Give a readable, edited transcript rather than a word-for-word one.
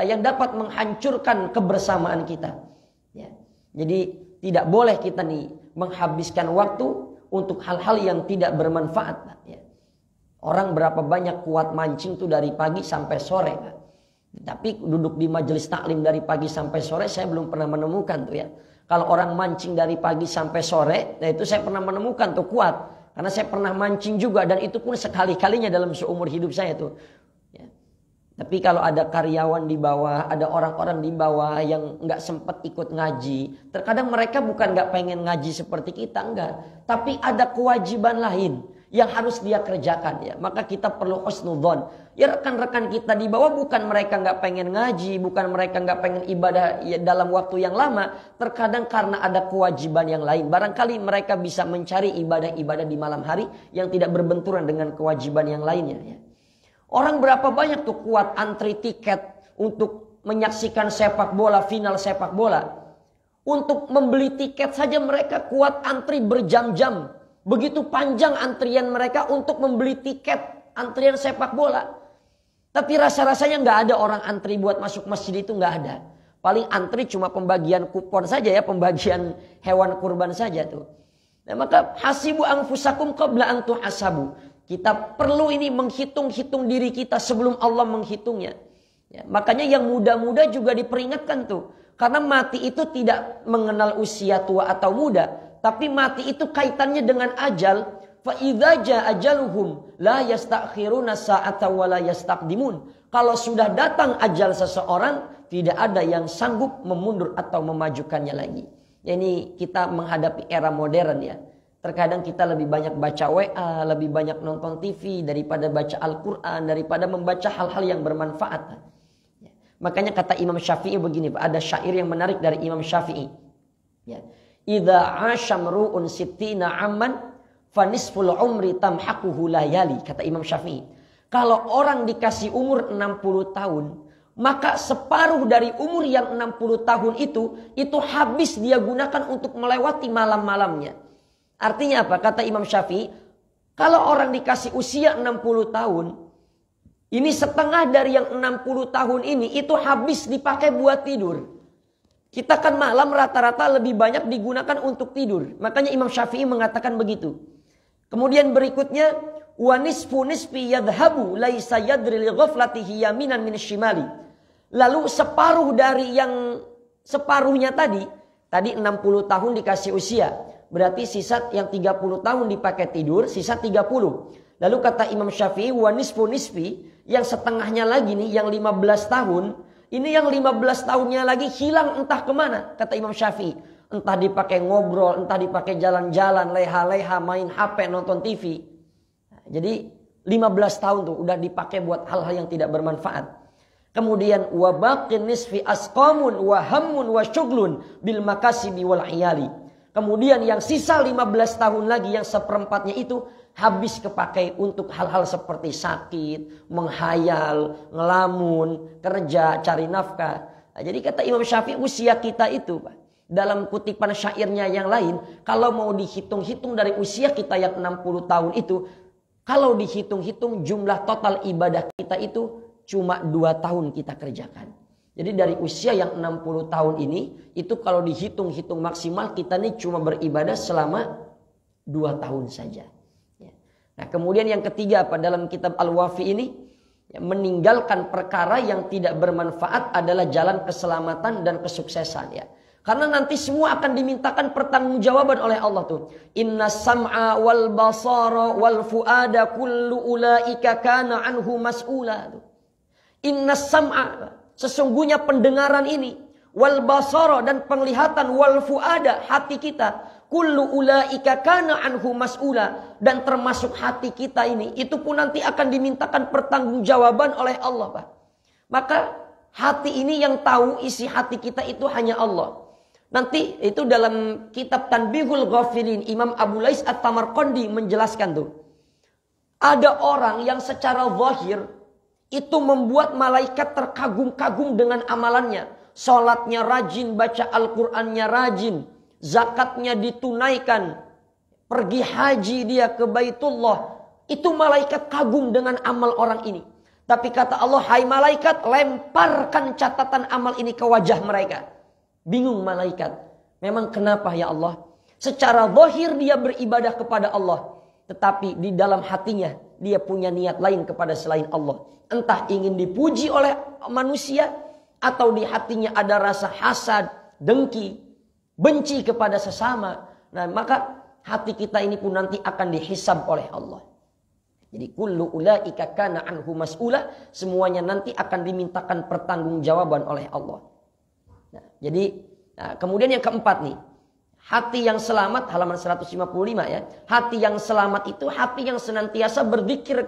kita yang dapat menghancurkan kebersamaan kita. Ya. Jadi tidak boleh kita nih menghabiskan waktu untuk hal-hal yang tidak bermanfaat. Ya. Orang berapa banyak kuat mancing tuh dari pagi sampai sore. Tapi duduk di majelis taklim dari pagi sampai sore saya belum pernah menemukan tuh ya. Kalau orang mancing dari pagi sampai sore, nah itu saya pernah menemukan tuh kuat. Karena saya pernah mancing juga dan itu pun sekali-kalinya dalam seumur hidup saya tuh. Ya. Tapi kalau ada karyawan di bawah, ada orang-orang di bawah yang nggak sempat ikut ngaji. Terkadang mereka bukan nggak pengen ngaji seperti kita, enggak. Tapi ada kewajiban lain yang harus dia kerjakan ya. Maka kita perlu husnudzon. Ya rekan-rekan kita di bawah bukan mereka nggak pengen ngaji, bukan mereka nggak pengen ibadah ya, dalam waktu yang lama. Terkadang karena ada kewajiban yang lain. Barangkali mereka bisa mencari ibadah-ibadah di malam hari yang tidak berbenturan dengan kewajiban yang lainnya ya. Orang berapa banyak tuh kuat antri tiket untuk menyaksikan sepak bola, final sepak bola. Untuk membeli tiket saja mereka kuat antri berjam-jam. Begitu panjang antrian mereka untuk membeli tiket antrian sepak bola. Tapi rasa-rasanya nggak ada orang antri buat masuk masjid itu nggak ada. Paling antri cuma pembagian kupon saja ya, pembagian hewan kurban saja tuh. Nah, maka hasibu anfusakum qabla an tuhasabu. Kita perlu ini menghitung-hitung diri kita sebelum Allah menghitungnya. Ya, makanya yang muda-muda juga diperingatkan tuh. Karena mati itu tidak mengenal usia tua atau muda. Tapi mati itu kaitannya dengan ajal. Fa idza jaa ajaluhum la yastakhiruna sa'atan wa la yastaqdimun. Kalau sudah datang ajal seseorang, tidak ada yang sanggup memundur atau memajukannya lagi. Ini kita menghadapi era modern ya. Terkadang kita lebih banyak baca WA, lebih banyak nonton TV daripada baca Al-Quran, daripada membaca hal-hal yang bermanfaat. Ya. Makanya kata Imam Syafi'i begini, ada syair yang menarik dari Imam Syafi'i. Ya. Idza asyamru'un sittina amman fanisful umri tamhaquhu layali, kata Imam Syafi'i. Kalau orang dikasih umur 60 tahun, maka separuh dari umur yang 60 tahun itu habis dia gunakan untuk melewati malam-malamnya. Artinya apa? Kata Imam Syafi'i, kalau orang dikasih usia 60 tahun, ini setengah dari yang 60 tahun ini itu habis dipakai buat tidur. Kita kan malam rata-rata lebih banyak digunakan untuk tidur. Makanya Imam Syafi'i mengatakan begitu. Kemudian berikutnya, wa nisfu nisfi yadhhabu laisa yadri li ghaflatihi yaminan min shimali. Lalu separuh dari yang separuhnya tadi 60 tahun dikasih usia. Berarti sisa yang 30 tahun dipakai tidur, sisa 30. Lalu kata Imam Syafi'i, wa nisfu nisfi, yang setengahnya lagi nih, yang 15 tahun, ini yang 15 tahunnya lagi hilang entah kemana, kata Imam Syafi'i. Entah dipakai ngobrol, entah dipakai jalan-jalan, leha-leha, main HP, nonton TV. Jadi 15 tahun tuh udah dipakai buat hal-hal yang tidak bermanfaat. Kemudian wa baqin nisfi asqamun wa hammun wa syughlun bil makasibi wal iyali. Kemudian yang sisa 15 tahun lagi yang seperempatnya itu habis kepakai untuk hal-hal seperti sakit, menghayal, ngelamun, kerja, cari nafkah. Nah, jadi kata Imam Syafi'i usia kita itu Pak, dalam kutipan syairnya yang lain, kalau mau dihitung-hitung dari usia kita yang 60 tahun itu, kalau dihitung-hitung jumlah total ibadah kita itu cuma 2 tahun kita kerjakan. Jadi dari usia yang 60 tahun ini, itu kalau dihitung-hitung maksimal kita ini cuma beribadah selama 2 tahun saja. Ya. Nah kemudian yang ketiga apa dalam kitab Al-Wafi ini, ya, meninggalkan perkara yang tidak bermanfaat adalah jalan keselamatan dan kesuksesan. Ya. Karena nanti semua akan dimintakan pertanggungjawaban oleh Allah tuh. Inna sam'a wal basara wal fuada kullu ulaika kana anhu mas'ula. Inna sam'a, sesungguhnya pendengaran ini, wal basara dan penglihatan, wal fuada hati kita, kullu ulaika kana anhu mas'ula, dan termasuk hati kita ini, itu pun nanti akan dimintakan pertanggungjawaban oleh Allah, Pak. Maka hati ini yang tahu isi hati kita itu hanya Allah. Nanti itu dalam kitab Tanbihul Ghafilin, Imam Abu Lais At-Tamarqandi menjelaskan tuh. Ada orang yang secara zahir itu membuat malaikat terkagum-kagum dengan amalannya. Salatnya rajin, baca Al-Qur'annya rajin, zakatnya ditunaikan, pergi haji dia ke Baitullah. Itu malaikat kagum dengan amal orang ini. Tapi kata Allah, hai malaikat, lemparkan catatan amal ini ke wajah mereka. Bingung malaikat. Memang kenapa ya Allah? Secara zahir dia beribadah kepada Allah. Tetapi di dalam hatinya dia punya niat lain kepada selain Allah. Entah ingin dipuji oleh manusia, atau di hatinya ada rasa hasad, dengki, benci kepada sesama. Nah, maka hati kita ini pun nanti akan dihisab oleh Allah. Jadi kullu ulaika kana anhu mas'ula, semuanya nanti akan dimintakan pertanggungjawaban oleh Allah. Nah, jadi kemudian yang keempat nih, hati yang selamat, halaman 155 ya. Hati yang selamat itu hati yang senantiasa berzikir